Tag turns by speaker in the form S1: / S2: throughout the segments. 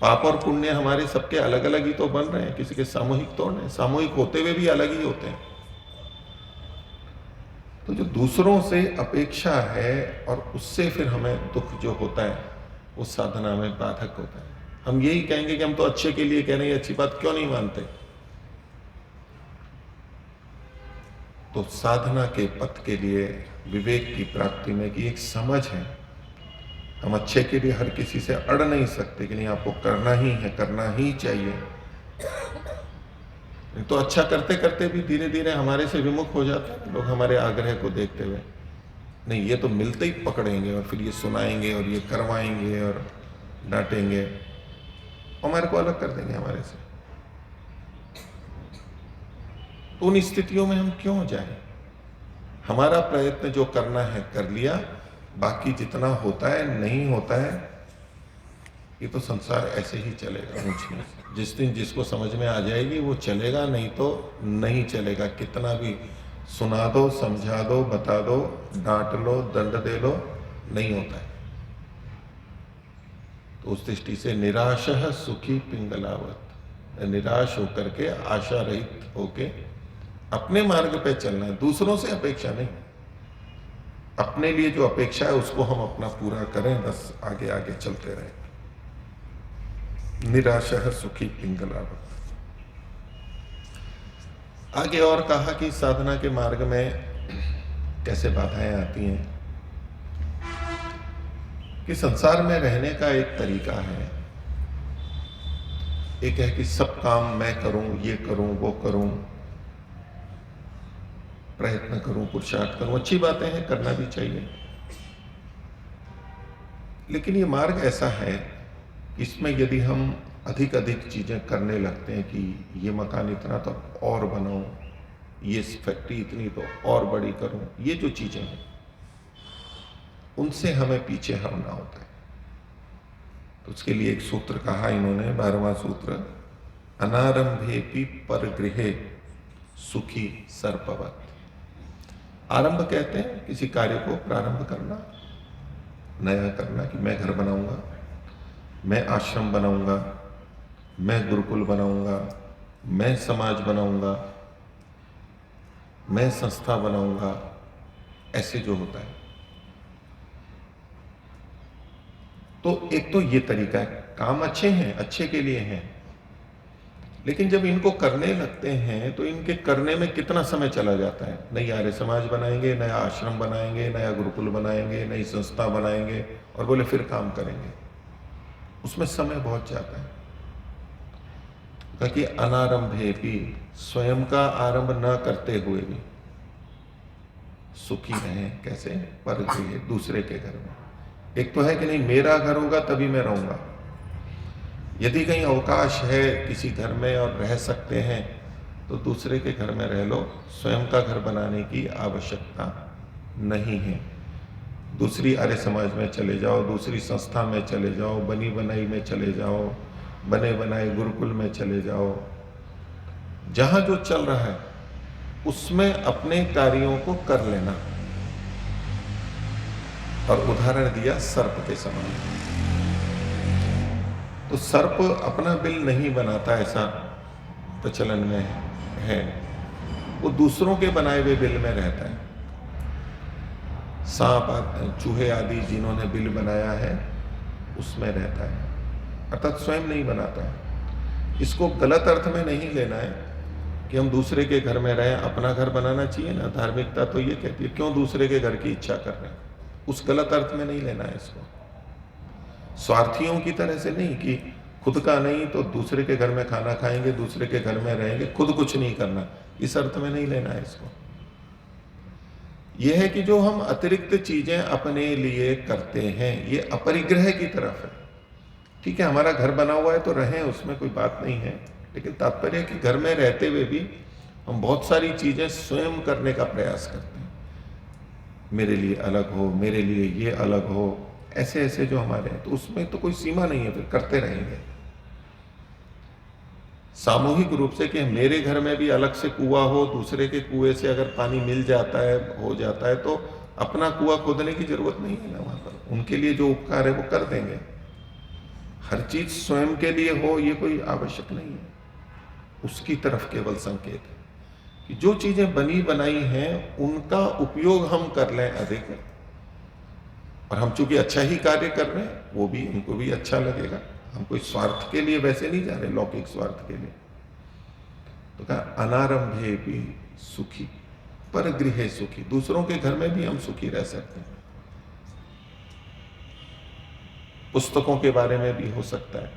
S1: पाप और पुण्य हमारे सबके अलग अलग ही तो बन रहे हैं, किसी के सामूहिक तो नहीं, सामूहिक होते हुए भी अलग ही होते हैं। तो जो दूसरों से अपेक्षा है और उससे फिर हमें दुख जो होता है, उस साधना में बाधक होता है। हम यही कहेंगे कि हम तो अच्छे के लिए कह रहे हैं, अच्छी बात क्यों नहीं मानते? तो साधना के पथ के लिए विवेक की प्राप्ति में की एक समझ है। हम अच्छे के लिए हर किसी से अड़ नहीं सकते कि नहीं आपको करना ही है, करना ही चाहिए। तो अच्छा करते करते भी धीरे धीरे हमारे से विमुख हो जाते हैं लोग, हमारे आग्रह को देखते हुए। नहीं, ये तो मिलते ही पकड़ेंगे और फिर ये सुनाएंगे और ये करवाएंगे और डांटेंगे, हमारे को अलग कर देंगे हमारे से। तो उन स्थितियों में हम क्यों जाएं? हमारा प्रयत्न जो करना है कर लिया, बाकी जितना होता है नहीं होता है, ये तो संसार ऐसे ही चलेगा ऊंच नीच। जिस दिन जिसको समझ में आ जाएगी वो चलेगा, नहीं तो नहीं चलेगा। कितना भी सुना दो, समझा दो, बता दो, डांट लो, दंड दे लो, नहीं होता है। तो उस दृष्टि से निराश सुखी पिंगलावत, निराश होकर के आशा रहित होके अपने मार्ग पे चलना है, दूसरों से अपेक्षा नहीं। अपने लिए जो अपेक्षा है उसको हम अपना पूरा करें, बस आगे आगे चलते रहें। निराशा सुखी पिंगलावत। आगे और कहा कि साधना के मार्ग में कैसे बाधाएं आती हैं, कि संसार में रहने का एक तरीका है। एक है कि सब काम मैं करूं, ये करूं, वो करूं, प्रयत्न करूं, पुरुषार्थ करूं, अच्छी बातें हैं, करना भी चाहिए। लेकिन ये मार्ग ऐसा है कि इसमें यदि हम अधिक अधिक चीजें करने लगते हैं कि ये मकान इतना तो और बनाऊं, ये फैक्ट्री इतनी तो और बड़ी करूं, ये जो चीजें हैं उनसे हमें पीछे हटना होता है। तो उसके लिए एक सूत्र कहा इन्होंने, 12वां सूत्र, अनारंभेपि परगृहे सुखी सर्पवत। आरंभ कहते हैं किसी कार्य को प्रारंभ करना, नया करना, कि मैं घर बनाऊंगा, मैं आश्रम बनाऊंगा, मैं गुरुकुल बनाऊंगा, मैं समाज बनाऊंगा, मैं संस्था बनाऊंगा, ऐसे जो होता है। तो एक तो ये तरीका है, काम अच्छे हैं, अच्छे के लिए हैं, लेकिन जब इनको करने लगते हैं तो इनके करने में कितना समय चला जाता है। नई आर्य समाज बनाएंगे, नया आश्रम बनाएंगे, नया गुरुकुल बनाएंगे, नई संस्था बनाएंगे और बोले फिर काम करेंगे, उसमें समय बहुत जाता है। क्योंकि अनारंभे भी, स्वयं का आरंभ न करते हुए भी सुखी रहें। कैसे? पर दूसरे के घर में। एक तो है कि नहीं मेरा घर होगा तभी मैं रहूंगा, यदि कहीं अवकाश है किसी घर में और रह सकते हैं तो दूसरे के घर में रह लो, स्वयं का घर बनाने की आवश्यकता नहीं है। दूसरी आर्य समाज में चले जाओ, दूसरी संस्था में चले जाओ, बनी बनाई में चले जाओ, बने बनाए गुरुकुल में चले जाओ, जहां जो चल रहा है उसमें अपने कार्यों को कर लेना। और उदाहरण दिया सर्प के समान। तो सर्प अपना बिल नहीं बनाता, ऐसा प्रचलन में है, वो दूसरों के बनाए हुए बिल में रहता है। सांप, चूहे आदि जिन्होंने बिल बनाया है उसमें रहता है, अर्थात स्वयं नहीं बनाता है। इसको गलत अर्थ में नहीं लेना है कि हम दूसरे के घर में रहें, अपना घर बनाना चाहिए ना। धार्मिकता तो ये कहती है क्यों दूसरे के घर की इच्छा कर रहे हैं, उस गलत अर्थ में नहीं लेना है इसको। स्वार्थियों की तरह से नहीं कि खुद का नहीं तो दूसरे के घर में खाना खाएंगे, दूसरे के घर में रहेंगे, खुद कुछ नहीं करना, इस अर्थ में नहीं लेना है इसको। यह है कि जो हम अतिरिक्त चीजें अपने लिए करते हैं ये अपरिग्रह की तरफ है। ठीक है, हमारा घर बना हुआ है तो रहें, उसमें कोई बात नहीं है, लेकिन तात्पर्य कि घर में रहते हुए भी हम बहुत सारी चीजें स्वयं करने का प्रयास करते हैं। मेरे लिए अलग हो, मेरे लिए ये अलग हो, ऐसे ऐसे जो हमारे हैं, तो उसमें तो कोई सीमा नहीं है, फिर करते रहेंगे। सामूहिक रूप से कि मेरे घर में भी अलग से कुआं हो, दूसरे के कुएं से अगर पानी मिल जाता है, हो जाता है, तो अपना कुआं खोदने की जरूरत नहीं है ना वहां पर, उनके लिए जो उपकार है वो कर देंगे। हर चीज स्वयं के लिए हो ये कोई आवश्यक नहीं है। उसकी तरफ केवल संकेत है कि जो चीजें बनी बनाई हैं उनका उपयोग हम कर लें अधिक, और हम चूंकि अच्छा ही कार्य कर रहे हैं वो भी उनको भी अच्छा लगेगा। हम कोई स्वार्थ के लिए वैसे नहीं जा रहे, लौकिक स्वार्थ के लिए। तो कहा अनारंभे भी सुखी पर गृहे सुखी, दूसरों के घर में भी हम सुखी रह सकते हैं। पुस्तकों के बारे में भी हो सकता है,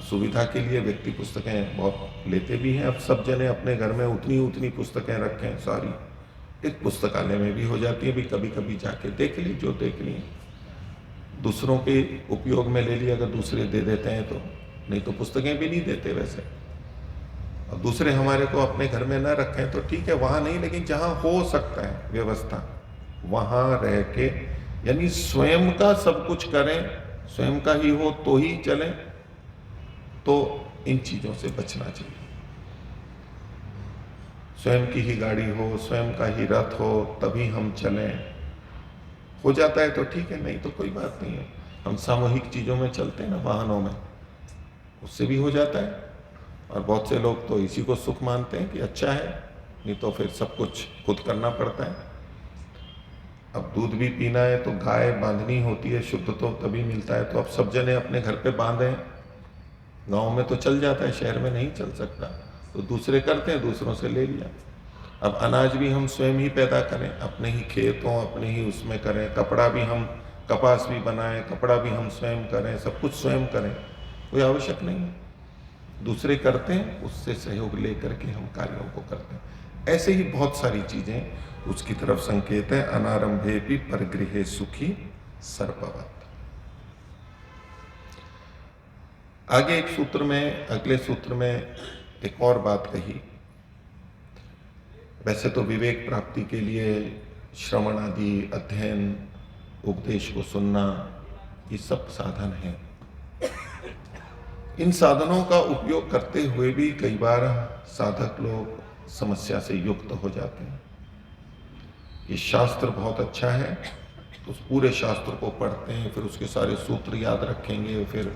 S1: सुविधा के लिए व्यक्ति पुस्तकें बहुत लेते भी हैं। अब सब जने अपने घर में उतनी उतनी पुस्तकें रखें सारी, एक पुस्तकालय में भी हो जाती है, भी कभी कभी जाके देख ली जो देखनी है। दूसरों के उपयोग में ले ली, अगर दूसरे दे देते हैं तो, नहीं तो पुस्तकें भी नहीं देते वैसे। और दूसरे हमारे को अपने घर में ना रखें तो ठीक है, वहां नहीं, लेकिन जहां हो सकता है व्यवस्था वहां रह के, यानी स्वयं का सब कुछ करें, स्वयं का ही हो तो ही चलें। तो इन चीजों से बचना चाहिए। स्वयं की ही गाड़ी हो, स्वयं का ही रथ हो, तभी हम चलें। हो जाता है तो ठीक है, नहीं तो कोई बात नहीं है। हम सामूहिक चीजों में चलते हैं ना, वाहनों में, उससे भी हो जाता है। और बहुत से लोग तो इसी को सुख मानते हैं कि अच्छा है, नहीं तो फिर सब कुछ खुद करना पड़ता है। अब दूध भी पीना है तो गाय बांधनी होती है, शुद्ध तो तभी मिलता है। तो अब सब जने अपने घर पे बांधे, गांव में तो चल जाता है, शहर में नहीं चल सकता, तो दूसरे करते हैं, दूसरों से ले लिया। अब अनाज भी हम स्वयं ही पैदा करें, अपने ही खेत हो, अपने ही उसमें करें। कपड़ा भी हम, कपास भी बनाएं, कपड़ा भी हम स्वयं करें, सब कुछ स्वयं करें, कोई आवश्यक नहीं है। दूसरे करते हैं, उससे सहयोग लेकर के हम कार्यों को करते हैं। ऐसे ही बहुत सारी चीजें उसकी तरफ संकेत है। अनारंभे भी परगृहे सुखी सर्पवत। आगे एक सूत्र में, अगले सूत्र में एक और बात कही। वैसे तो विवेक प्राप्ति के लिए श्रवण आदि, अध्ययन, उपदेश को सुनना, ये सब साधन हैं। इन साधनों का उपयोग करते हुए भी कई बार साधक लोग समस्या से युक्त हो जाते हैं। ये शास्त्र बहुत अच्छा है, तो उस पूरे शास्त्र को पढ़ते हैं, फिर उसके सारे सूत्र याद रखेंगे, फिर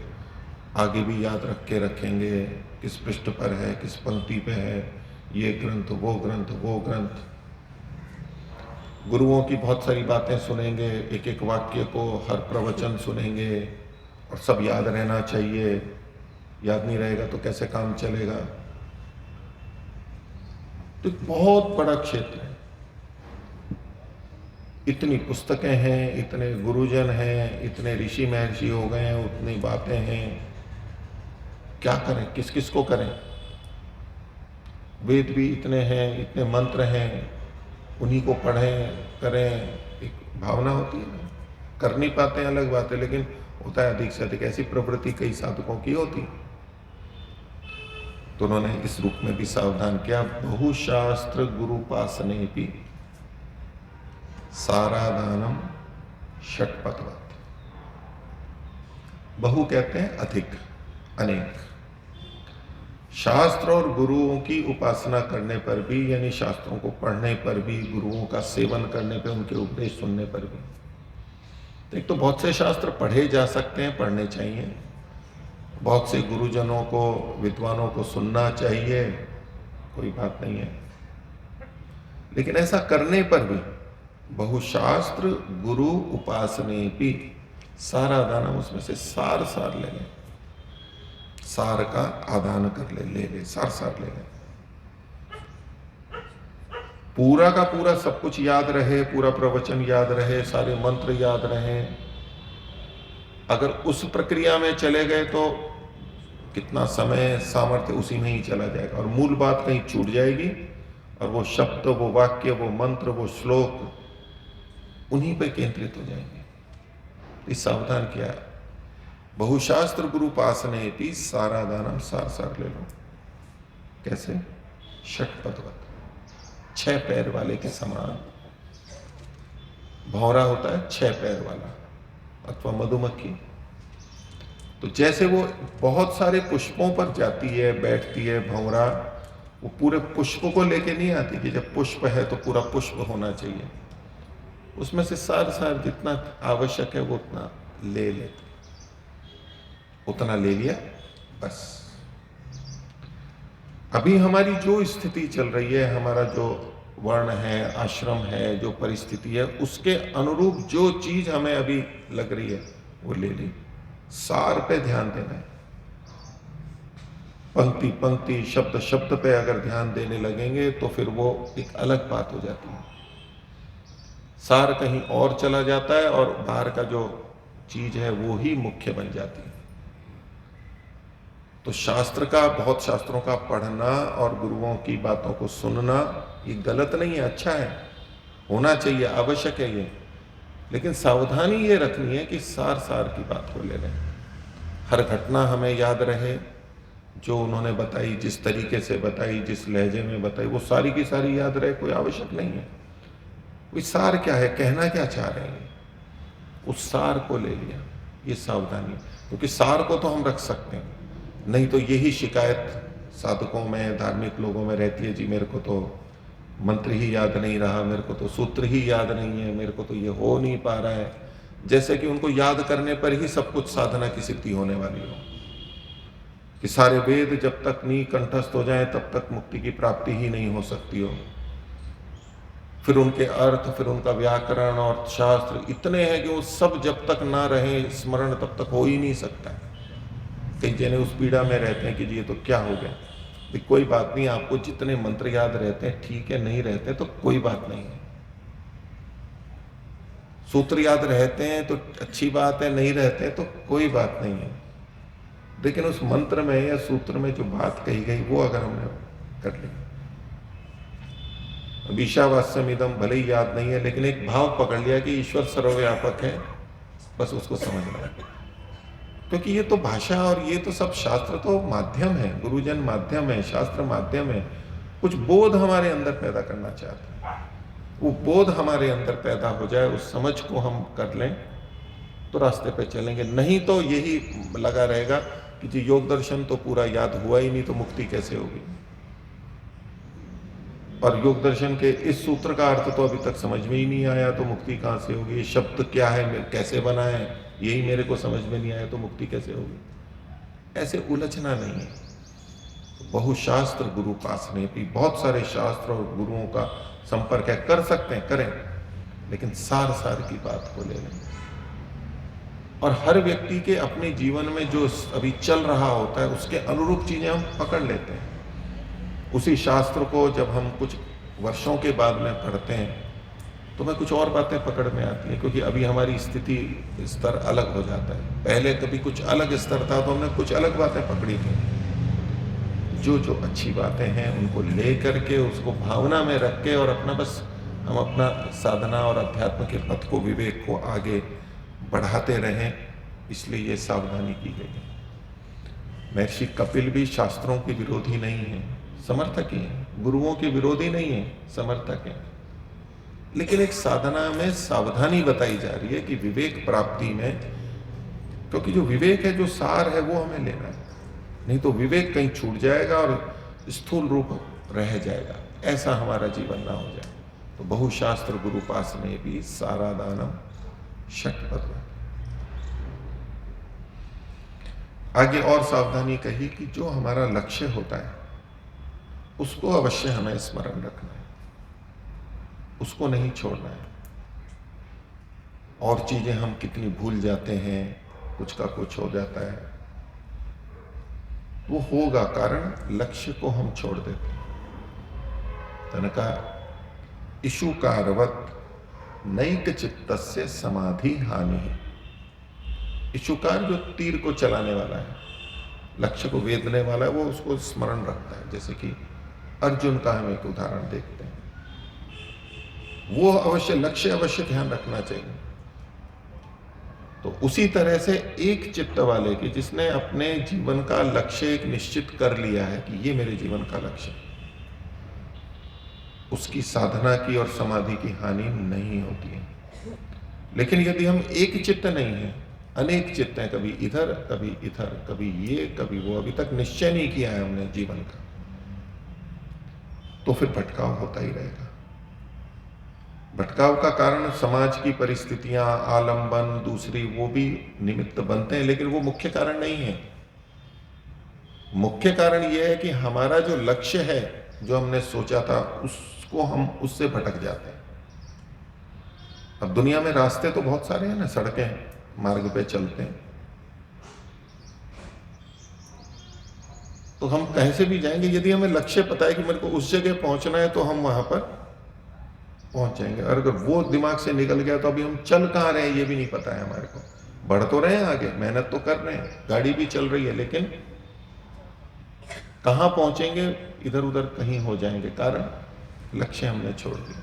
S1: आगे भी याद रख के रखेंगे, किस पृष्ठ पर है, किस पंक्ति पे है, ये ग्रंथ, वो ग्रंथ, वो ग्रंथ। गुरुओं की बहुत सारी बातें सुनेंगे, एक एक वाक्य को, हर प्रवचन सुनेंगे, और सब याद रहना चाहिए। याद नहीं रहेगा तो कैसे काम चलेगा। तो बहुत बड़ा क्षेत्र है, इतनी पुस्तकें हैं, इतने गुरुजन हैं, इतने ऋषि महर्षि हो गए हैं, उतनी बातें हैं, क्या करें, किस किस को करें। वेद भी इतने हैं, इतने मंत्र हैं, उन्हीं को पढ़ें, करें, एक भावना होती है ना। कर नहीं पाते हैं अलग बात है, लेकिन होता है अधिक से अधिक, ऐसी प्रवृत्ति कई साधकों की होती। तो उन्होंने इस रूप में भी सावधान किया। बहुशास्त्र गुरुपासने भी सारादानम षटपथवत। बहु कहते हैं अधिक, अनेक। शास्त्र और गुरुओं की उपासना करने पर भी, यानी शास्त्रों को पढ़ने पर भी, गुरुओं का सेवन करने पर, उनके उपदेश सुनने पर भी। तो एक तो बहुत से शास्त्र पढ़े जा सकते हैं, पढ़ने चाहिए। बहुत से गुरुजनों को, विद्वानों को सुनना चाहिए, कोई बात नहीं है। लेकिन ऐसा करने पर भी बहुशास्त्र गुरु उपासने भी सारा दानम, उसमें से सार सार ले लें, सार का आदान कर ले, सार सार ले लें। पूरा का पूरा सब कुछ याद रहे, पूरा प्रवचन याद रहे, सारे मंत्र याद रहें। अगर उस प्रक्रिया में चले गए तो कितना समय, सामर्थ्य उसी में ही चला जाएगा, और मूल बात कहीं छूट जाएगी, और वो शब्द, वो वाक्य, वो मंत्र, वो श्लोक उन्हीं पर केंद्रित हो जाएंगे। इस सावधान किया। बहुशास्त्र गुरु उपासने भी सारा दानम, सार सार ले लो। कैसे? षटपथवत, 6 पैर वाले के समान। भौरा होता है 6 पैर वाला, अथवा मधुमक्खी। तो जैसे वो बहुत सारे पुष्पों पर जाती है, बैठती है भौरा, वो पूरे पुष्प को लेके नहीं आती कि जब पुष्प है तो पूरा पुष्प होना चाहिए। उसमें से सार सार जितना आवश्यक है वो उतना ले लेते। उतना ले लिया, बस। अभी हमारी जो स्थिति चल रही है, हमारा जो वर्ण है, आश्रम है, जो परिस्थिति है, उसके अनुरूप जो चीज हमें अभी लग रही है वो ले ली। सार पे ध्यान देना है। पंक्ति पंक्ति, शब्द शब्द पे अगर ध्यान देने लगेंगे तो फिर वो एक अलग बात हो जाती है। सार कहीं और चला जाता है और बाहर का जो चीज है वो ही मुख्य बन जाती है। तो शास्त्र का, बहुत शास्त्रों का पढ़ना और गुरुओं की बातों को सुनना ये गलत नहीं है, अच्छा है, होना चाहिए, आवश्यक है ये। लेकिन सावधानी ये रखनी है कि सार सार की बात को ले लें। हर घटना हमें याद रहे जो उन्होंने बताई, जिस तरीके से बताई, जिस लहजे में बताई, वो सारी की सारी याद रहे, कोई आवश्यक नहीं है। कोई सार क्या है, कहना क्या चाह रहे हैं, उस सार को ले लिया, ये सावधानी। क्योंकि सार को तो हम रख सकते हैं, नहीं तो यही शिकायत साधकों में, धार्मिक लोगों में रहती है, जी मेरे को तो मंत्र ही याद नहीं रहा, मेरे को तो सूत्र ही याद नहीं है, मेरे को तो ये हो नहीं पा रहा है। जैसे कि उनको याद करने पर ही सब कुछ साधना की सिद्धि होने वाली हो, कि सारे वेद जब तक नहीं कंठस्थ हो जाए तब तक मुक्ति की प्राप्ति ही नहीं हो सकती हो। फिर उनके अर्थ, फिर उनका व्याकरण और शास्त्र इतने हैं कि वो सब जब तक ना रहे स्मरण तब तक हो ही नहीं सकता। कई जने उस पीड़ा में रहते हैं कि जी ये तो क्या हो गया। कोई बात नहीं, आपको जितने मंत्र याद रहते हैं ठीक है, नहीं रहते तो कोई बात नहीं है। सूत्र याद रहते हैं तो अच्छी बात है, नहीं रहते तो कोई बात नहीं है। लेकिन उस मंत्र में या सूत्र में जो बात कही गई वो अगर हमने कर ली, ईशावास्यम इदम भले ही याद नहीं है लेकिन एक भाव पकड़ लिया कि ईश्वर सर्वव्यापक है, बस उसको समझना है। क्योंकि ये तो भाषा और ये तो सब शास्त्र तो माध्यम है, गुरुजन माध्यम है, शास्त्र माध्यम है। कुछ बोध हमारे अंदर पैदा करना चाहते हैं, वो बोध हमारे अंदर पैदा हो जाए, उस समझ को हम कर लें तो रास्ते पे चलेंगे। नहीं तो यही लगा रहेगा कि जी योग दर्शन तो पूरा याद हुआ ही नहीं तो मुक्ति कैसे होगी। और योग दर्शन के इस सूत्र का अर्थ तो अभी तक समझ में ही नहीं आया तो मुक्ति कहाँ से होगी। ये शब्द क्या है, कैसे बना है, यही मेरे को समझ में नहीं आया तो मुक्ति कैसे होगी। ऐसे उलझना नहीं है। बहुशास्त्र गुरु पास में भी बहुत सारे शास्त्र और गुरुओं का संपर्क है, कर सकते हैं, करें, लेकिन सार सार की बात को ले लें। और हर व्यक्ति के अपने जीवन में जो अभी चल रहा होता है उसके अनुरूप चीजें हम पकड़ लेते हैं। उसी शास्त्र को जब हम कुछ वर्षों के बाद में पढ़ते हैं तो मैं कुछ और बातें पकड़ में आती हैं, क्योंकि अभी हमारी स्थिति स्तर अलग हो जाता है। पहले कभी कुछ अलग स्तर था तो हमने कुछ अलग बातें पकड़ी थी। जो जो अच्छी बातें हैं उनको ले करके, उसको भावना में रख के और अपना बस हम अपना साधना और अध्यात्म के पथ को, विवेक को आगे बढ़ाते रहें, इसलिए ये सावधानी की गई है। महर्षि कपिल भी शास्त्रों के विरोधी नहीं है, समर्थक ही है, गुरुओं के विरोधी नहीं है, समर्थक है। लेकिन एक साधना में सावधानी बताई जा रही है कि विवेक प्राप्ति में, क्योंकि जो विवेक है, जो सार है वो हमें लेना है, नहीं तो विवेक कहीं छूट जाएगा और स्थूल रूप रह जाएगा, ऐसा हमारा जीवन ना हो जाए। तो बहुशास्त्र गुरु पास में भी सारा दानम षटपद। आगे और सावधानी कही कि जो हमारा लक्ष्य होता है उसको अवश्य हमें स्मरण रखना है, उसको नहीं छोड़ना है। और चीजें हम कितनी भूल जाते हैं, कुछ का कुछ हो जाता है, वो होगा कारण लक्ष्य को हम छोड़ देते हैं। तनका इशुकारवत नैक चित्तस्य समाधि हानि है। इशुकार जो तीर को चलाने वाला है, लक्ष्य को वेधने वाला है, वो उसको स्मरण रखता है। जैसे कि अर्जुन का हम एक उदाहरण देखते हैं, वो अवश्य लक्ष्य अवश्य ध्यान रखना चाहिए। तो उसी तरह से एक चित्त वाले की, जिसने अपने जीवन का लक्ष्य एक निश्चित कर लिया है कि ये मेरे जीवन का लक्ष्य, उसकी साधना की और समाधि की हानि नहीं होती है। लेकिन यदि हम एक चित्त नहीं है, अनेक चित्त हैं, कभी इधर कभी इधर, कभी ये कभी वो, अभी तक निश्चय नहीं किया है हमने जीवन का, तो फिर भटकाव होता ही रहेगा। भटकाव का कारण समाज की परिस्थितियां, आलंबन, दूसरी वो भी निमित्त बनते हैं, लेकिन वो मुख्य कारण नहीं है। मुख्य कारण ये है कि हमारा जो लक्ष्य है, जो हमने सोचा था, उसको हम उससे भटक जाते हैं। अब दुनिया में रास्ते तो बहुत सारे हैं ना, सड़कें, मार्ग पे चलते हैं, तो हम कहीं से भी जाएंगे। यदि हमें लक्ष्य पता है कि मेरे को उस जगह पहुंचना है, तो हम वहां पर पहुंच जाएंगे। और अगर वो दिमाग से निकल गया तो अभी हम चल कहाँ रहे हैं ये भी नहीं पता है हमारे को। बढ़ तो रहे हैं आगे, मेहनत तो कर रहे हैं, गाड़ी भी चल रही है, लेकिन कहां पहुंचेंगे, इधर उधर कहीं हो जाएंगे, कारण लक्ष्य हमने छोड़ दिया।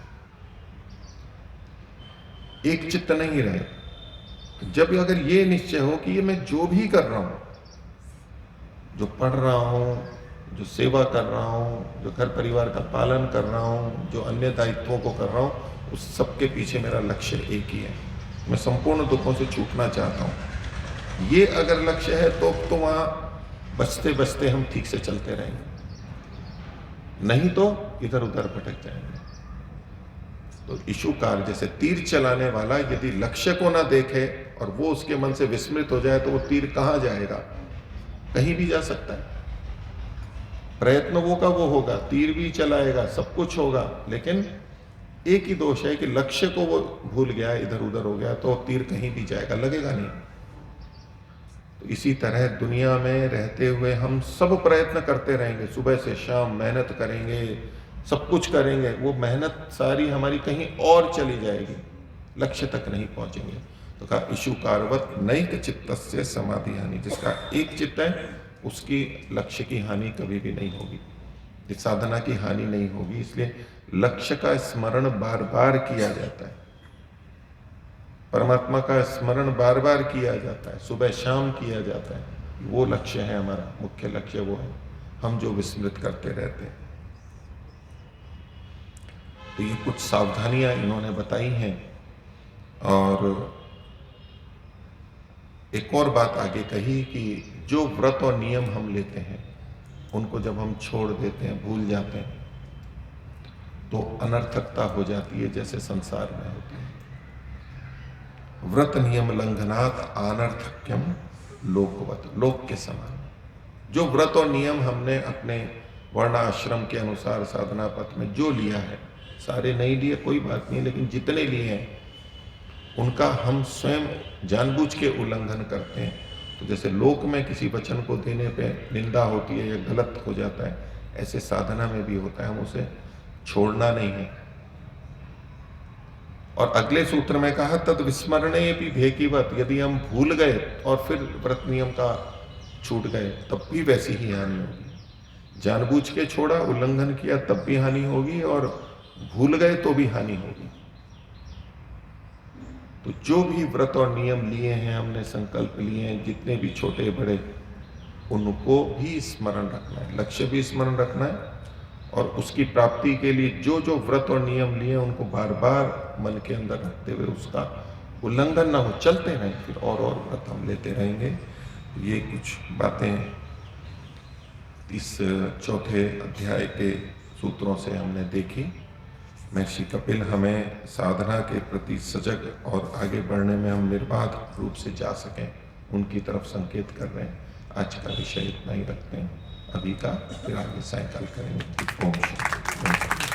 S1: एक चित्त नहीं रहे। जब अगर ये निश्चय हो कि ये मैं जो भी कर रहा हूं, जो पढ़ रहा हूं, जो सेवा कर रहा हूं, जो घर परिवार का पालन कर रहा हूं, जो अन्य दायित्वों को कर रहा हूं, उस सबके पीछे मेरा लक्ष्य एक ही है, मैं संपूर्ण दुखों से छूटना चाहता हूं। ये अगर लक्ष्य है तो वहां बचते बचते हम ठीक से चलते रहेंगे, नहीं तो इधर उधर भटक जाएंगे। तो इशुकार जैसे तीर चलाने वाला यदि लक्ष्य को ना देखे और वो उसके मन से विस्मृत हो जाए, तो वो तीर कहां जाएगा, कहीं भी जा सकता है। प्रयत्न वो का वो होगा, तीर भी चलाएगा, सब कुछ होगा, लेकिन एक ही दोष है कि लक्ष्य को वो भूल गया, इधर उधर हो गया, तो तीर कहीं भी जाएगा, लगेगा नहीं। तो इसी तरह दुनिया में रहते हुए हम सब प्रयत्न करते रहेंगे, सुबह से शाम मेहनत करेंगे, सब कुछ करेंगे, वो मेहनत सारी हमारी कहीं और चली जाएगी, लक्ष्य तक नहीं पहुंचेंगे। तो कहा इशुकारवत नैक चित्तस्य समाधि हानि, जिसका एक चित्त है उसकी लक्ष्य की हानि कभी भी नहीं होगी, इस साधना की हानि नहीं होगी। इसलिए लक्ष्य का स्मरण बार बार किया जाता है, परमात्मा का स्मरण बार बार किया जाता है, सुबह शाम किया जाता है। वो लक्ष्य है हमारा, मुख्य लक्ष्य वो है, हम जो विस्मृत करते रहते हैं। तो ये कुछ सावधानियां इन्होंने बताई हैं। और एक और बात आगे कही कि जो व्रत और नियम हम लेते हैं, उनको जब हम छोड़ देते हैं, भूल जाते हैं, तो अनर्थकता हो जाती है जैसे संसार में होती है। व्रत नियम लंघनात् अनर्थक्यम लोकवत, लोक के समान। जो व्रत और नियम हमने अपने वर्णाश्रम के अनुसार साधना पथ में जो लिया है, सारे नहीं लिए कोई बात नहीं, लेकिन जितने लिए हैं उनका हम स्वयं जानबूझ के उल्लंघन करते हैं। तो जैसे लोक में किसी वचन को देने पे निंदा होती है या गलत हो जाता है, ऐसे साधना में भी होता है, हम उसे छोड़ना नहीं है। और अगले सूत्र में कहा तद विस्मरणे भी भेकीवत, यदि हम भूल गए और फिर व्रत नियम का छूट गए, तब भी वैसी ही हानि होगी। जानबूझ के छोड़ा, उल्लंघन किया, तब भी हानि होगी, और भूल गए तो भी हानि होगी। तो जो भी व्रत और नियम लिए हैं, हमने संकल्प लिए हैं, जितने भी छोटे बड़े, उनको भी स्मरण रखना है, लक्ष्य भी स्मरण रखना है, और उसकी प्राप्ति के लिए जो जो व्रत और नियम लिए उनको बार बार मन के अंदर रखते हुए उसका उल्लंघन ना हो, चलते रहें, फिर और व्रत हम लेते रहेंगे। ये कुछ बातें इस चौथे अध्याय के सूत्रों से हमने देखी। महर्षि कपिल हमें साधना के प्रति सजग और आगे बढ़ने में हम निर्बाध रूप से जा सकें, उनकी तरफ संकेत कर रहे हैं। आज का विषय इतना ही रखते हैं अभी का, फिर आगे सायंकाल करेंगे। ओम शांति।